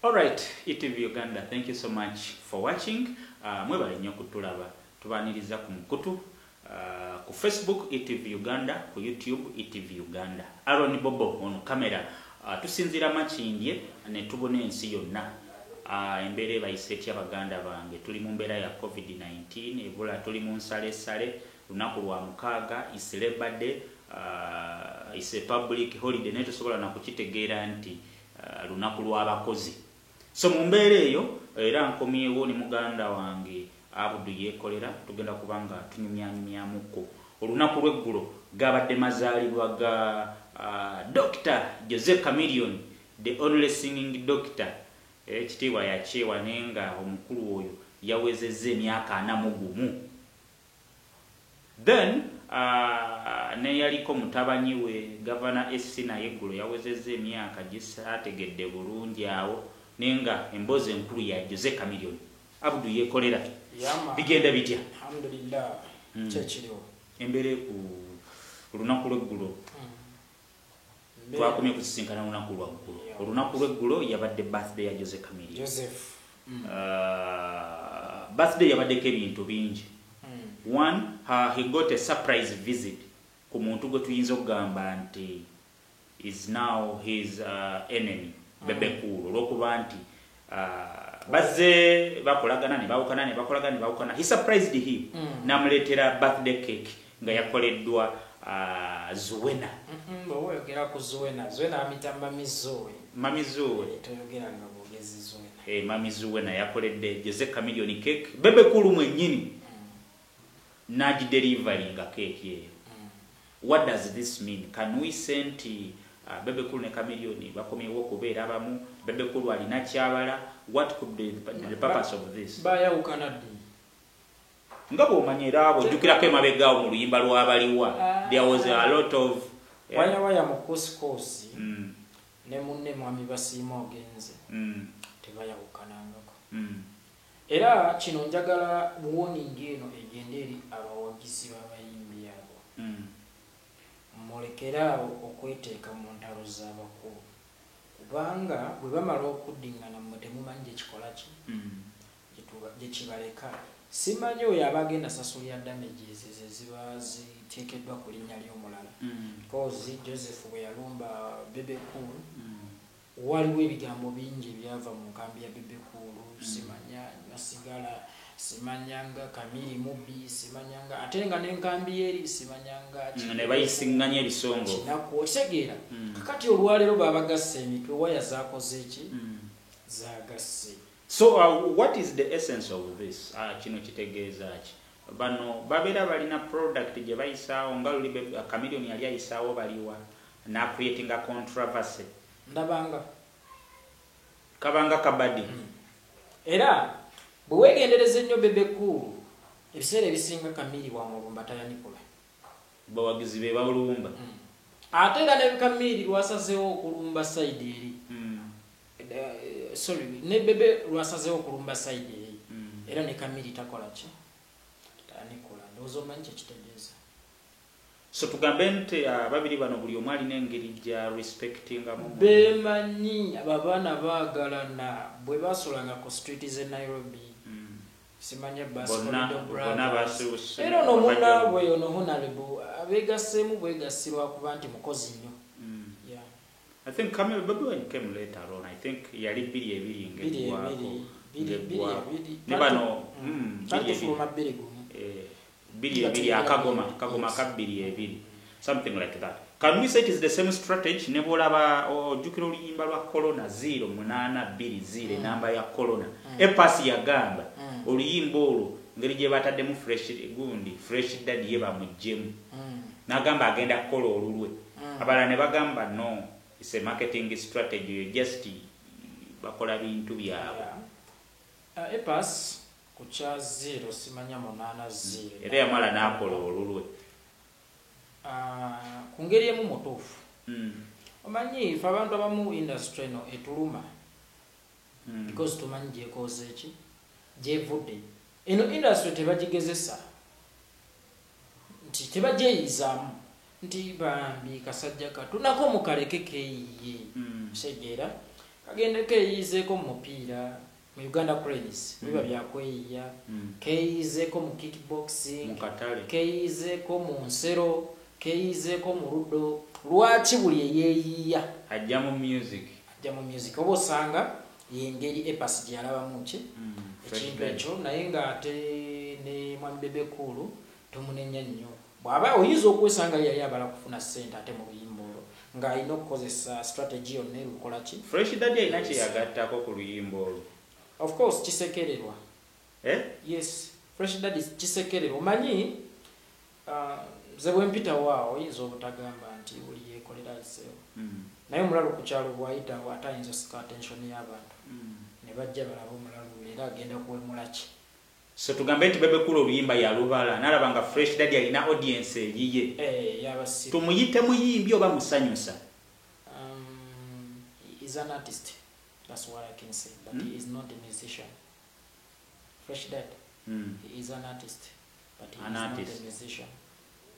Alright, ETV Uganda, thank you so much for watching. Mwebale nnyo kutulaba. Tubaniriza ku mukutu ku Facebook ETV Uganda, ku YouTube ETV Uganda. Aaron Bobo ono kamera. Tusinzira makindye ne tubona ensi yonna. Embere bayise Abaganda bange. Tuli mu mbeera ya COVID-19, Ebola tuli mu nsale lunaku lwa mukaaga, is Labor Day, is a public holiday. Ne tusobola na kukitegeera nti lunaku lw'abakozi. So mu mbeera eyo era nkomyewo ni muganda wange Abudu yekolera tugenda kubanga tunyumyanyumyamuko olunaku lw'eggulo gabadde mazaalibwa ga Dr. Jose Chameleone, the only singing doctor. Ekitiibwa yakyewa nenga omukulu oyo yawezezza emyaka 41. Then ne yaliko mutabanyi we Governor SC naye eggulo yawezezza emyaka gisategedde bulungi awo nenga emboze enkulu ya Jose Chameleone. Abudu yekolera bigenda bitya? Alhamdulillah. Kyekiriwo embere ku lunaku lw'eggulo twakomye kusisinkana lunaku lw'eggulo. Olunaku lw'eggulo yabadde birthday ya Jose Chameleone. Joseph. Birthday yabaddeko ebintu bingi. One, he got a surprise visit ku muntu gwe tuyinza okugamba nti is now his enemy, Bebe Cool, olw'okuba nti bazze bakolagana ne bawukana. He surprised him. Namuleetera birthday cake nga yakoleddwa Zuwena. Oyogera ku Zuwena. Zuwena amita Mami Zoe. Toyogera nga bwogezi Zuwena. Mami Zuwena yakoledde Jose Chameleone cake. Bebe Cool mwennyini n'agidelivaringa cake eyo. What does this mean? Can we send Bebe Cool ne Chameleone bakomyewo okubeera abamu? Bebe Cool alina kyabala? What could be the purpose of this? Bayawukana ddi. Nga bw'omanyira abo ojjukirako emabegaawo mu luyimba lw'abaliwa. There was a lot of waya mu koosikosi ne munne mwami Basiima ogenze tebayawukanangako. Era kino njagala warning eno egende eri abawagizi b'abayimbi abo. Mulekeraawo okweteeka mu ntalo z'abakulu kubanga bwe bamala okuddingana mmwe temumanyi gyekikola ki gye kibaleka. Simanyi oyo abagenda sasulya damages eziba ziteekeddwa ku linnya ly'omulala. Because Joseph bwe yalumba Bebe Cool waliwo ebigambo bingi ebyava mu nkambi ya Bebe Cool. Simanya Masigala, simanyanga Kamili Mubi, simanyanga ate nga n'enkambi eri simanyanga ne bayisinganya ebisongo kinako otegeera. Kakati olwaleero babagasse emitwe waya zaakoze ki zaagasse. So what is the essence of this? Kino kitegeeza ki? Bano babeera balina product gye bayisaawo nga luli Chameleone yali ayisaawo baliwa na creating a controversy. Ndabanga kabanga kabadi. Era bwe weegendereza ennyo Bebe Cool ebiseera ebisinga Kamili wa mulumba tayanikola. Bawagizi be balumba. Ate nga ne Kamili lwasazeewo okulumba side eri. Sorry, ne Bebe lwasazeewo okulumba side eri. Era ne Kamili takola ki? Tayanikola. Ndowooza omanyi kyekitegeeza. So tugambe nti babiri bano buli omu alina engeri gya respectingamu. Bemanyi abaana baagalana bwe basolanga ku street z'e Nairobi. Simanya era ono munaabwe ono Honorable abeegasseemu bwegassirwa kuba nti mukozi nnyo. I think Bebe came later on. I think yali 2 ng'eggwako. Ne bano 2 akagoma ka 2 something like that. Can we say it is the same strategy? Ne bolaba ojjukira oluyimba lwa Corona 0820 namba ya Corona. Epasi yagamba oluyimba olwo ngeri gye bataddemu fresh daddy ye bamuggyemu. N'agamba agenda kukola olulwe. Abalala ne bagamba no, it's a marketing strategy, just bakola bintu byabwe. Epasi ku kya 0 simanya 80. Era yamala n'akola olulwe. Ku ngeri emu mutuufu. Omanyi ife abantu abamu industry eno etuluma. Because tumanyi gyekoze ki gyevudde. Eno industry tebagigezesa nti tebagyeyizamu nti bambi kasajja katunako mukaleke keyiye. Segeera kagende keeyizeeko mu mupiira mu Uganda Cranes biba byakweyiya keeyizeeko mu kickboxing keeyizeeko mu nsero keeyizeeko mu ludo lwaki buli eyeeyiya ajja mu music oba osanga yengeri epasi gyalabamu ki ekintu ekyo naye ng'ate ne Mwami Bebe Cool tomunenya nnyo bw'aba oyinza okwesanga yali abala kufuna ssente ate mu luyimba olwo ng'alina okukozesa strategy yonna erukola ki Fresh Daddy alina kyeyagattako ku luyimba olwo of course kisekererwa yes Fresh Daddy kisekererwa omanyi ze bwempitawo awo oyinza obutagamba nti buli yeekolera aliseewo naye omulalu ku kyalo bw'ayitawo ate ayinza osika attention y'abantu ne bajja balaba omulalu era agenda kuwemula ki so tugambe nti Bebe Cool oluyimba yalubala nalaba nga Fresh Daddy alina audience eyiye yabasiru tumuyite muyimbi oba musanyusa is an artist that's what I can say but he is not a musician Fresh Daddy he is an artist but he is not a musician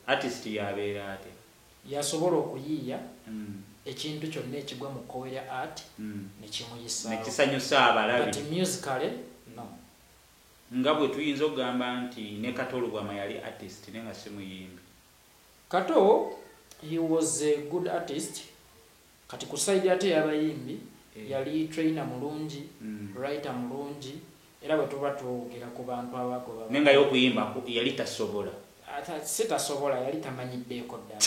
artist yabeera ate yasobola okuyiiya ekintu kyonna ekigwa mu kkowe lya art nekisanyusa abalabi but musically no nga bwe tuyinza okugamba nti ne Kato Lugwama yali artist naye nga si muyimbi Kato he was a good artist kati ku side ate y'abayimbi yali trainer mulungi writer mulungi era bwe tuba twogera ku bantu abagoba naye nga y'okuyimba yali tasobola sitasobola yali tamanyiddeeko ddala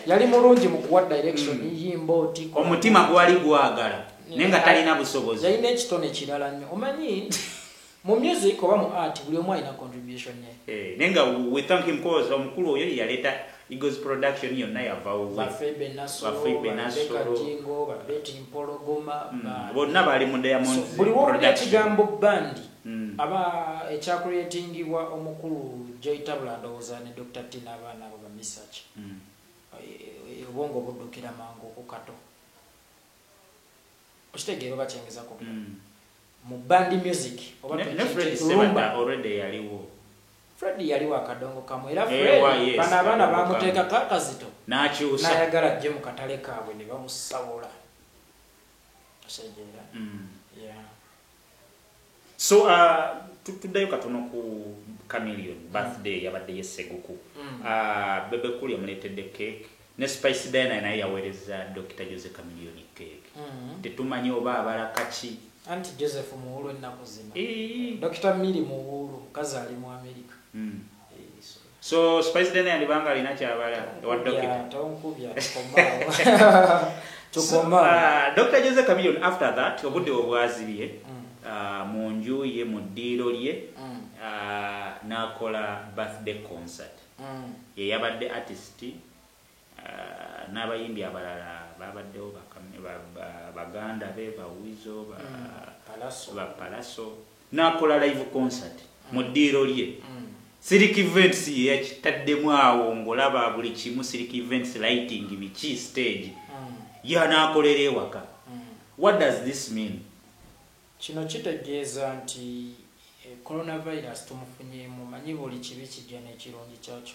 yali mulungi mu kuwa direction yimba oti omutima gwali gwagala naye nga talina busobozi yalina ekitone kirala nnyo omanyi mu music oba mu art buli omu alina contribution ye naye nga we thank him cause omukulu oyo yaleeta Eagles production yonna yavawo Bafebe Nasoro Jingo Babeti Mpologoma bonna bali mu Diamond buli wona ekigambo bandi aba ekya creatingibwa omukulu Joy Tabula ndowooza ne Dr. Tina abaana abo bamisachi obwongo buddukira mangu ku Kato okitegeera oba kyengeza ku mu bandi music oba Freddy already yaliwo Freddy yaliwo akadongo kamwe era Freddy bana abaana bamuteeka kakazito n'akyusa n'ayagala ajje mu katale kaabwe ne bamusawola osejeera so tuddayo katono ku Chameleon birthday yabadde yeseguku Bebe Cool yamuleetedde cake ne Spice Diana naye yaweereza Dr. Jose Chameleon cake tetumanyi oba abalaka ki anti Joseph Muwulu ennaku zino Dr. Mili Muwulu mukazi ali mu America so Spice Diana yalibanga alina kyabala wa Dr. Tonkubya tukoma Dr. Jose Chameleon after that obudde obwazibye mu nju ye mu ddiiro lye n'akola birthday concert ye yabadde artist n'abayimbi abalala babaddewo baganda be bawizo ba Palaso n'akola live concert mu ddiiro lye Civic Events yakitaddemu awo ngolaba buli kimu Civic Events lighting biki stage n'akolera ewaka what does this mean kino kitegeeza nti coronavirus tumufunyemu manyi buli kibi kijja n'ekirungi kyakyo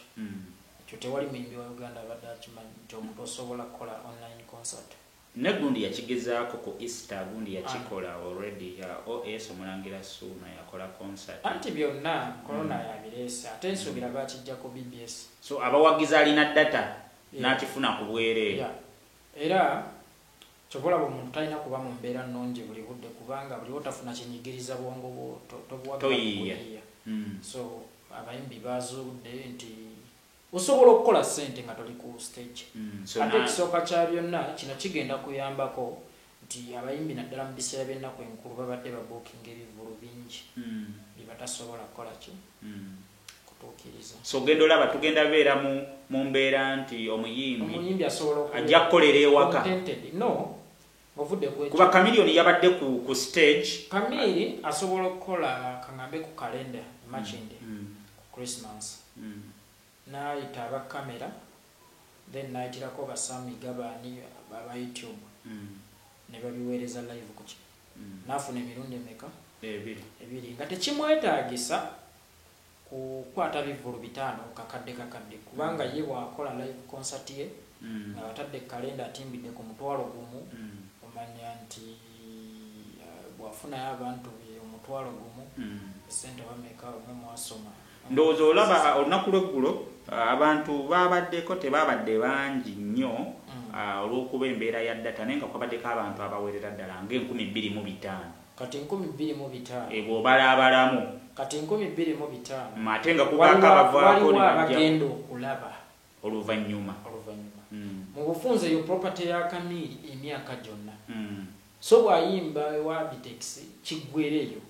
ekyo tewali muyimbi wa Uganda abadde akimanyi nti omuntu osobola kukola online concert negundi yakigezaako ku Easter gundi yakikola already ya OS Omulangira Suuna yakola concert anti byonna corona yabireese ate nsuubira bakijja ku BBS so abawagizi alina data n'akifuna ku bwereere era kyobola omuntu talina kuba mu mbeera nnungi buli budde kubanga buli otafuna kinyigiriza bwongo tobuwagiya so abayimbi bazuudde nti osobola okukola ssente nga toli ku stage ate ekisooka kya byonna kino kigenda kuyambako nti abayimbi naddala mu biseera by'ennaku enkulu babadde babookinga ebivulu bingi bye batasobola kukola ki kutuukiriza so genda olaba tugenda beera mu mbeera nti omuyimbi asobola ajja kukolera ewaka no ovudde kuba Chameleon yabadde ku stage Chameleon asobola okukola kangambe ku kalenda machinde ku Christmas n'ayita aba kamera then n'ayitirako basami gabani aba YouTube ne babiweereza live ku ki n'afuna emirundi emeka ebiri nga tekimwetaagisa kukwata bivulu 5 kakadde kubanga ye bw'akola live concert ye nga batadde kalenda atimbidde ku mutwalo gumu omanya nti bwafunayo abantu omutwalo gumu esente bameka omwe mwasoma ndowooza olaba olunaku lweggulo abantu babaddeko tebabadde bangi nnyo olw'okuba embeera ya data naye nga kwabaddeko abantu abawerera ddala nga 25,000 kati 25,000 bw'obalaabalamu kati 25,000 ate nga kubaako abavaako waliwo abagenda okulaba oluvannyuma mu bufunze eyo property ya Kamiri emyaka gyonna so bw'ayimba ewa Bitex kiggwereyo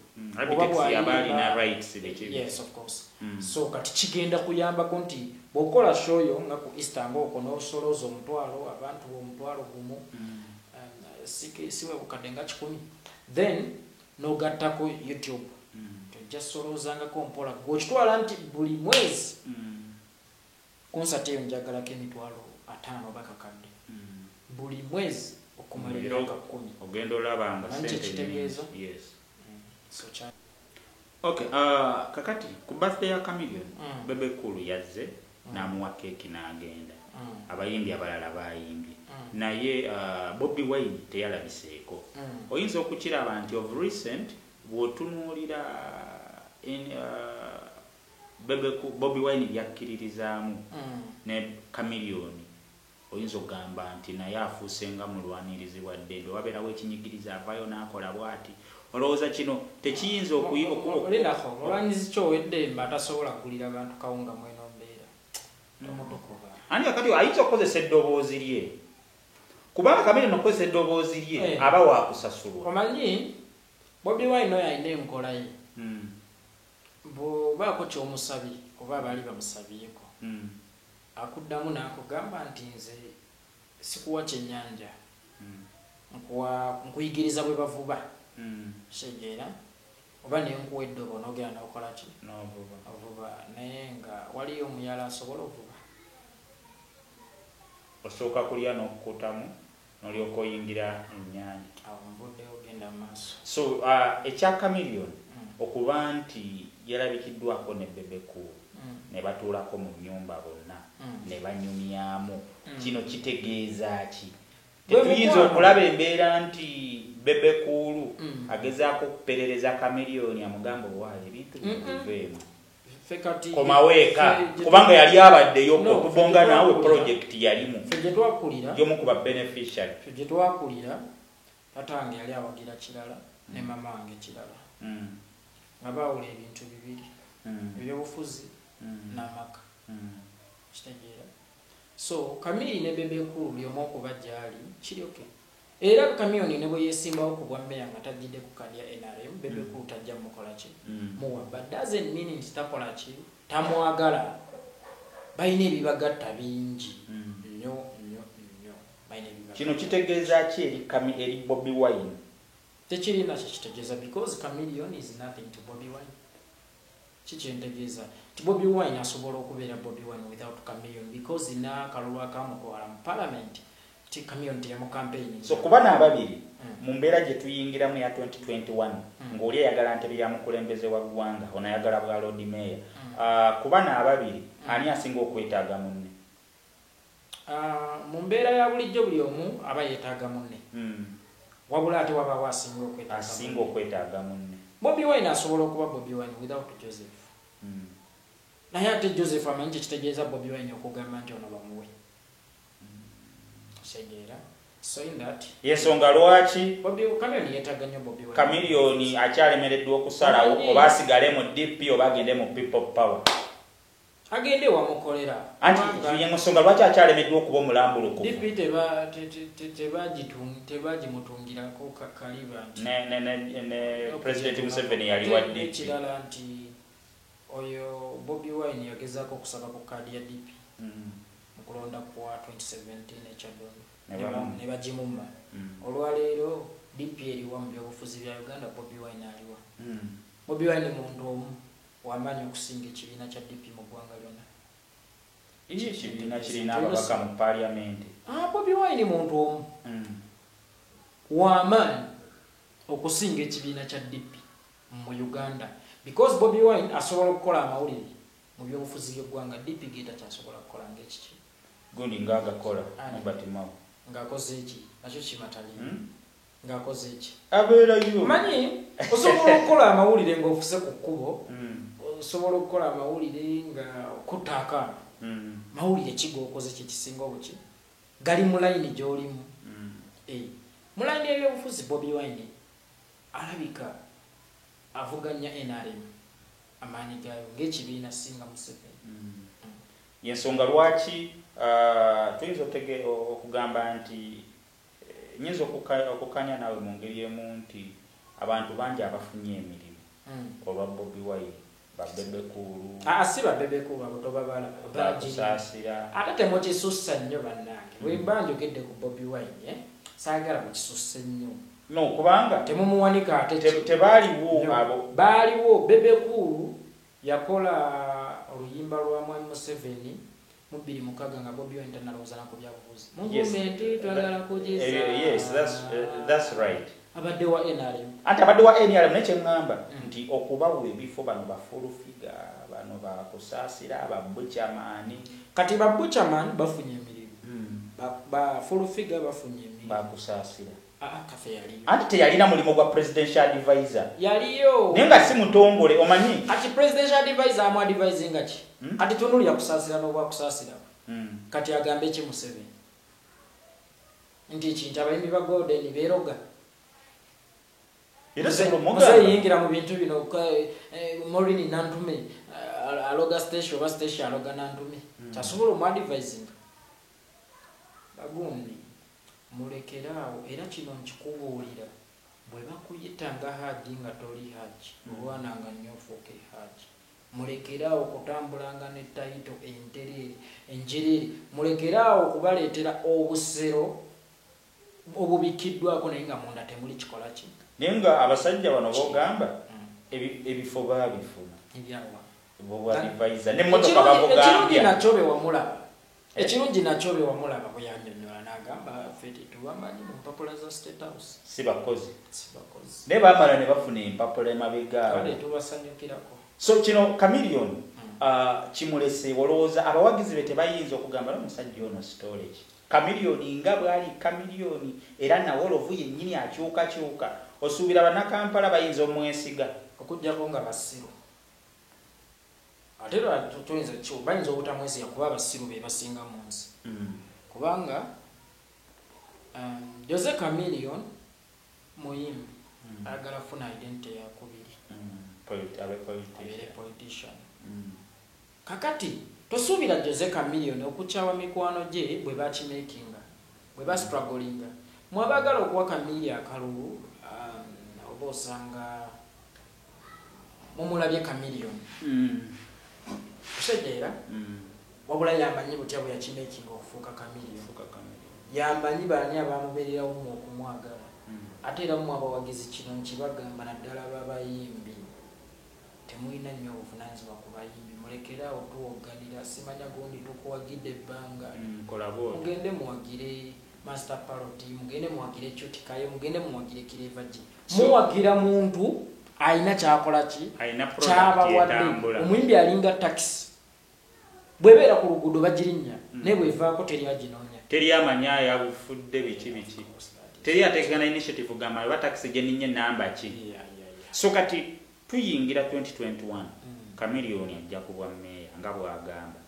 yes of course so kati kigenda kuyambako nti bw'okola shoyo nga ku Easter ng'okwo n'osolooza omutwalo abantu omutwalo gumu siwe bukadde nga 10 then n'ogattako YouTube tojja soloozangako mpola gw'okitwala nti buli mwezi konsati eyo njagalako emitwalo 5 oba kakadde buli mwezi okumala emyaka 10 ogenda olaba nga sente kitegeeza so okay kakati ku birthday ya Chameleone Bebe Cool yazze n'amuwa keeki n'agenda abayimbi abalala bayimbye naye Bobi Wine teyalabiseeko oyinza okukiraba nti of recent bw'otunuulira Bobi Wine byakkiririzaamu ne Chameleone oyinza okugamba nti naye afuuse nga mulwanirizi wa ddembe wabeerawo ekinyigiriza avaayo n'akola bw'ati olowooza kino tekiyinza okulinako olwanyizi kyoweddembe atasobola kugulira abantu kawunga mweno mbeera tomutukuba ani kakati ayinza okukozesa eddoboozi lye kubanga Chameleone okukozesa eddoboozi lye aba waakusasulwa omanyi Bobi Wine oyo alina enkola ye bw'obaako ky'omusabye oba abaali bamusabyeko akuddamu n'akugamba nti nze sikuwa kyennyanja nkuyigiriza bwe bavuba sejeera oba nenkuwa eddobo n'ogenda n'okola ki ovuba naye nga waliyo omuyala asobola ovuba osooka kulya n'okukutamu n'olyoka oyingira ennyanja awo nvuddeyo ogenda mu maaso so ekya Chameleone okuba nti yalabikiddwako ne Bebe Cool ne batuulako mu nnyumba bonna ne banyumyamu kino kitegeeza ki tetuyinza okulaba embeera nti Bebe Cool agezaako okuperereza Chameleone amugamba owaayo ebintu biveemu komaweeka kubanga yali abaddeyo okubonga naawe project yalimu y'omu ku ba beneficiary gye twakulira tatange yali awagira kirala ne mama wange kirala nga baawula ebintu bibiri ebyobufuzi n'amaka kitegeera so Kamiri ne Bebe Cool y'omu okuba gyali kiryoke era Chameleone ne bwe yeesimbawo ku bwa mmeya nga tajjidde ku kadi ya NRM Bebe Cool tajja mukola ki muwa but doesn't mean nti takola ki tamwagala balina ebibagatta bingi nnyo balina ebibagatta kino kitegeeza ki eri Bobi Wine tekirina kitegeeza because Chameleone is nothing to Bobi Wine kikyentegeeza ti Bobi Wine asobola okubeera Bobi Wine without Chameleone because n'akalulu akamutwala mu parliament ti Chameleone teyemu campaign so ku bana ababiri mu mbeera gye tuyingiramu ya 2021 ng'oli ayagala Ntebe ya mukulembeze wa ggwanga ono ayagala bwa Lord Mayor ku bana ababiri ani asinga okwetaaga munne mu mbeera ya bulijjo buli omu aba yeetaaga munne wabula ate wabaawo asinga okwetaaga munne Bobi Wine asobola okuba Bobi Wine without Joseph naye ate Joseph amanyi kitegeeza Bobi Wine okugamba nti ono bamuwe segeera so in that yensonga lwaki Chameleone yeetaaga nnyo Bobi Wine Chameleone akyalemereddwa okusalawo oba asigale mu DP oba agende mu people power agende wamukolera anti yensonga lwaki akyalemeddwa okuba omulambulukufu DP tebagimutungirako kaliba nti ne President Museveni yali wa DP ekirala nti oyo Bobi Wine yagezaako okusaba ku kaadi ya DP mukulonda kwa 2017 ekyadondo ne bagimumma olwaleero DP eriwa mu byobufuzi bya Uganda Bobi Wine aliwa Bobi Wine muntu omu wamaanyi okusinga ekibiina kya DP mu ggwanga lyonna ekibiina kirina ababaka mu paliamenti Bobi Wine muntu omu wamaanyi okusinga ekibiina kya DP mu Uganda because Bobi Wine asobola okukola amawulire mu byobufuzi by'eggwanga DP geeta kyasobola kukola ng'ekiki gundi ngagakola Batimao ngakoze iki nakyo kimatali ngakoze iki abeerayo manyi osobola okukola amawulire ng'ofuse ku kkubo osobola okukola amawulire nga kutaaka mawulire kigokoze kyekisinga obuki gali mu layini gy'olimu mu layini y'ebyobufuzi Bobi Wine alabika avuganya NRM amaanyi gayo ng'ekibiina singa Museveni yensonga lwaki tuyinza okugamba nti nyinza okukanya nawe mu ngeri emu nti abantu bangi abafunye emirimu olwa Bobi Wine babebekulu si babebekulu abo tobabala bakusaasira ate temukisussa nnyo bannange bwemba njogedde ku Bobi Wine saagala mukisusse nnyo no kubanga temumuwanika ate tebaaliwo abo baaliwo bebekulu yakola oluyimba lwa Mwami Museveni mu 2006 nga Bobi Wine tanalowooza nako byabufuzi mugumenti twagala kugisa yes that's right abadde wa NRM ate abadde wa NRM nekyeŋŋamba nti okubawa ebifo bano bafulu figa bano bakusaasira babuchamaani kati babuchamaani bafunye emirimu bafulu figa bafunye emirimu bakusaasira kafe yaliyo ate teyalina mulimu gwa presidential advisor yaliyo naye nga si mutongole omanyi kati presidential advisor amu advising ki kati tunulya kusaasira n'obwakusaasira kati agambe ki Museveni nti ekintu abayimbi ba Golden beeroga muzeyingira mu bintu bino Maureen Nantume aloga station oba station aloga Nantume kyasobola omu advising bagundi mulekeraawo era kino nkikubuulira bwe bakuyita nga haji nga toli haji olwananga nnyo ofuuke haji mulekeraawo okutambulanga ne tayito enjereere mulekeraawo okubaleetera obusero obubikiddwako naye nga munda temuli kikola ki naye nga abasajja bano bogamba ebifo baabifuna ekirungi nakyo bewamulaba ekirungi nakyo bewamulaba bweyannyonnyola n'agamba ffe tetubamanyi mu mpapula za State House si bakozi naye baamala ne bafuna empapula emabegaabo kale tubasanyukirako so kino Chameleone kimulese olowooza abawagizi be tebayinza okugamba n'omusajja ono storage Chameleone nga bwali Chameleone era nawolovu yennyini akyukakyuka osuubira bannakampala bayinza omwesiga okugjako nga basiru ate tuyinza bayinza obutamwesiga kuba abasiru be basinga mu nsi kubanga Jose Chameleone muyimbi ayagala funa identity yakubiri abeere politician kakati tosuubira Jose Chameleone okukyawa mikwano gye bwe bakimakinga bwe bastrugglinga mwabagala okuwa Chameleone akalulu oba osanga mumulabye Chameleone kusejeera wabula yamanyi butya bwe yakimakinga okufuuka Chameleone yamanyi baani abamubeererawo mu okumwagala ate era mu abawagizi kino nkibagamba naddala babayimbi temulina nnyo obuvunaanyizibwa ku bayimbi mulekeraawo tuwoganira simanya gundi tukuwagidde ebbanga mugende muwagire Master Parody mugende muwagire Kyotikayo mugende muwagire Kirevaji muwagira muntu alina kyakola ki kyabawadde omuyimbi alinga taxi bwebeera ku luguudo bagirinnya naye bwevaako teri aginoonya teri amanya yabufudde biki teri ateekana initiative gamba oba taxi gyeninye namba ki so kati tuyingira 2021 Chameleone ajja kubwa mmeeya nga bw'agamba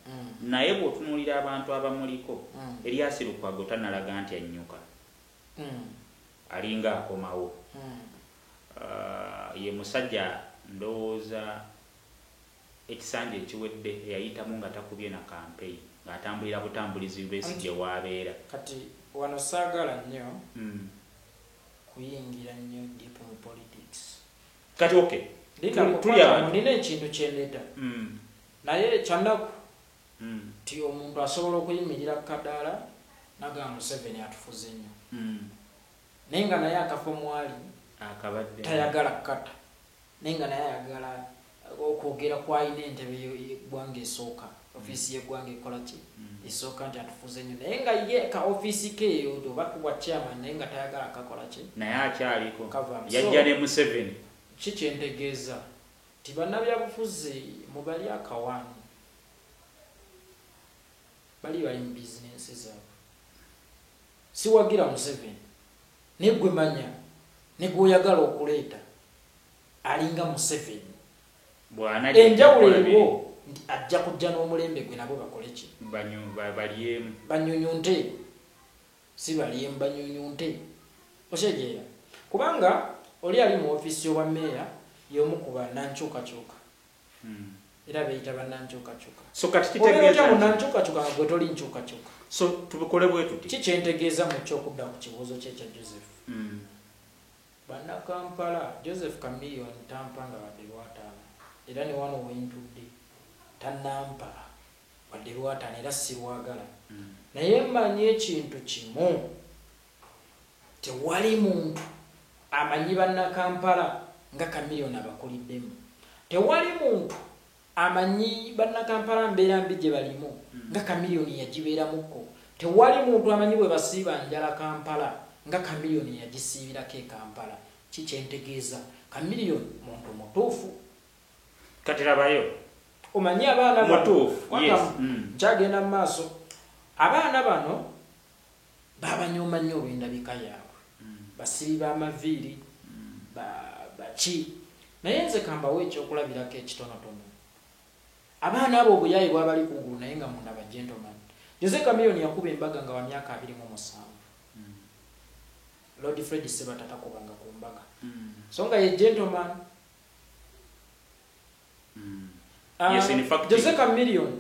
naye bw'otunuulira abantu abamuliko Erias Lukwago tanalaga nti annyuka alinga akomawo ye musajja ndowooza ekisanja ekiwedde eyayitamu nga takubye na campaign ng'atambulira butambulizi Besigye w'abeera kati wano saagala nnyo kuyingira nnyo deep mu politics kati okay nina ekintu kyendeeta naye kyanaku ti omuntu asobola okuyimirira kadaala nagamba Museveni atufuze nnyo naye nga naye akafo mwali tayagala kukata naye nga naye ayagala okwogera kwalina entebe yeggwanga esooka ofiisi yeggwanga ekola ki esooka nti atufuze nnyo naye nga ye ka ofiisi ke oba kubwa chairman naye nga tayagala akakola ki naye akyaliko yajja ne Museveni kikyentegeeza ti bannabyabufuzi mubali akawaani bali mu business zaabwe siwagira Museveni negwe manya negwe oyagala okuleeta alinga Museveni bwana enjawulo eriwo ajja kujja n'omulembe gwe nabo bakole ki baliyemu banyunyunte si baliyemu banyunyunte oshegeera kubanga oli ali mu ofisi y'obwa meeya y'omu ku bannankyukakyuka era beeyita bannankyukakyuka so kati kitegeeza bannankyukakyuka nga gwe toli nkyukakyuka so tubikole bwe tuti kikyentegeeza mu kyokudda ku kibuuzo kye kya Joseph bannakampala Joseph Chameleone tampa nga wadde lwataano era ne wano wentudde tannampa wadde lwataano era sirwagala naye mmanyi ekintu kimu tewali muntu amanyi bannakampala nga Chameleone abakuliddemu tewali muntu amanyi bannakampala mbeera mbi gye balimu nga Chameleone yagibeeramukko tewali muntu amanyi bwe basiiba njala Kampala nga Chameleone yagisiibirako e Kampala kikyentegeeza Chameleone muntu mutuufu kati labayo omanyi abaana mutuufu yes kyagenda mu maaso abaana bano babanyooma nnyo olw'endabika yaabwe basibi b'amaviiri baki naye nze kambawo ekyokulabirako ekitonotono abaana abo obuyaayi bwabali kungulu naye nga munda ba gentleman Jose Chameleone yakuba embaga nga wa myaka 27 Lord Fred Sebatata kubanga ku mbaga so nga ye gentleman yes in fact Jose Chameleone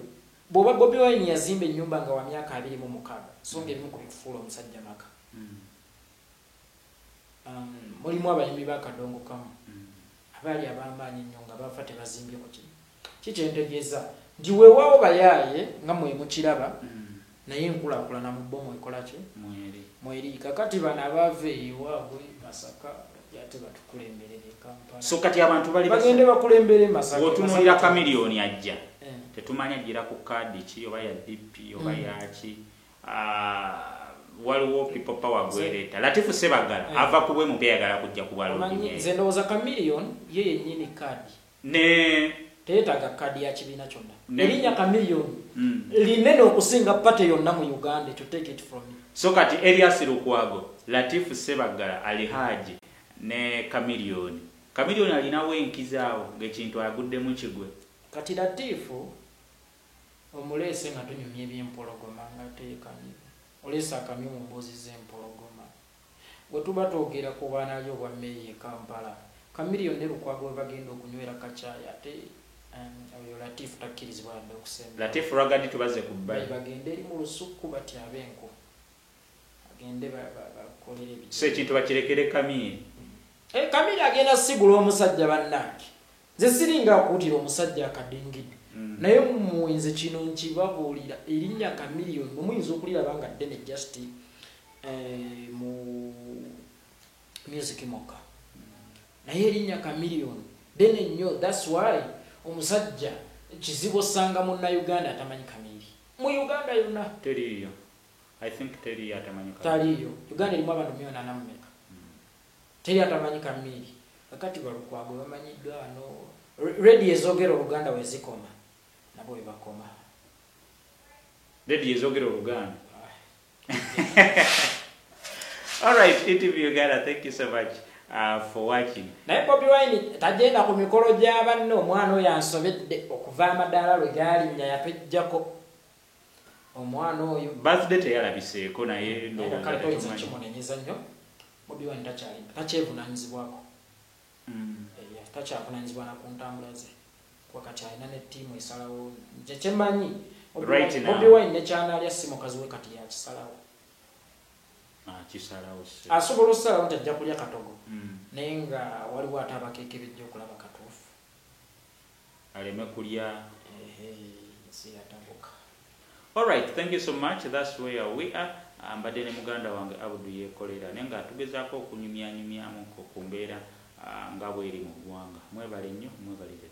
Bobi Wine yazimba ennyumba nga wa myaka 26 so nga erimu ku bikufuula omusajja maka mulimu abayimbi ba Kadongo Kamu abali abamaanyi nnyo nga bafa tebazimbye ku kino kikyentegeeza nti weewaawo bayaaye nga mwe mukiraba naye enkulaakulana mu bbo mwekola ki mweri kakati bano abaava ewaabwe Masaka yate batukulemberera Kampala so kati abantu bali bagende bakulembere Masaka otunuulira Chameleone ajja tetumanya ajjira ku kaadi ki oba ya DP oba yaki waliwo people power gwereeta Latifu Sebagala ava kubwe mu byayagala kujja kubwala nze ndowooza Chameleone ye yennyini kaadi ne teetaaga kaadi ya kibiina kyonna erinnya Chameleone linene okusinga pate yonna mu Uganda to take it from me so kati Elias Lukwago Latifu Sebagala Ali Haji ne Chameleone alinawo enkizaawo ng'ekintu aguddemu kigwe kati Latifu omuleese nga tunyumya ebyempologoma nga teekani oleese akamyu mu mbuzi z'empologoma bwe tuba twogera ku baana lyo bwa meeya e Kampala Chameleone ne Lukwago bagenda okunywera kacaayi ate oyo Latifu takkirizibwa wadde okusemba Latifu ragadi tubaze ku bbali bagende eri mu lusuku batyabe enku bagende bakolere ebyo so ekintu bakirekere Chameleone Chameleone agenda sigula omusajja bannange nze siringa akuutira omusajja akadingidde naye muyinze kino nkibabuulira erinnya Chameleone muyinza okuliraba nga ddene just mu music moka naye erinnya Chameleone ddene nnyo that's why omusajja kizibu osanga munnayuganda atamanyi Chameleone mu Uganda yonna teriyo I think teriyo atamanyi taliyo Uganda erimu abantu 180 teri atamanyi Chameleone kakati Balukwago bamanyiddwa wano ready ezogera Oluganda wezikoma nabo webakoma ready ezogera Oluganda alright ETV Uganda thank you so much for watching naye Bobi Wine tajenda ku mikolo gy'abanne omwana oyo ansobedde okuva amadaala lwe galinnya yapejjako omwana oyo birthday teyalabiseeko naye ndowooza kimunenyeza nnyo Bobi Wine takyevunaanyizibwako takyavunaanyizibwa na ku ntambula ze wakati alina ne ttiimu esalawo kyekyemanyi Bobi Wine ne kyanaalya si mukazi we kati yakisalawo asobola okusalawo nti ajja kulya katogo naye nga waliwo ate abakeeke bijja okulaba katuufu aleme kulya siyatabuka alright thank you so much that's where we are mbadde ne muganda wange Abudu yeekolera naye nga tugezaako okunyumyanyumyamu ku mbeera nga bweri mu ggwanga mwebale nnyo mwebalire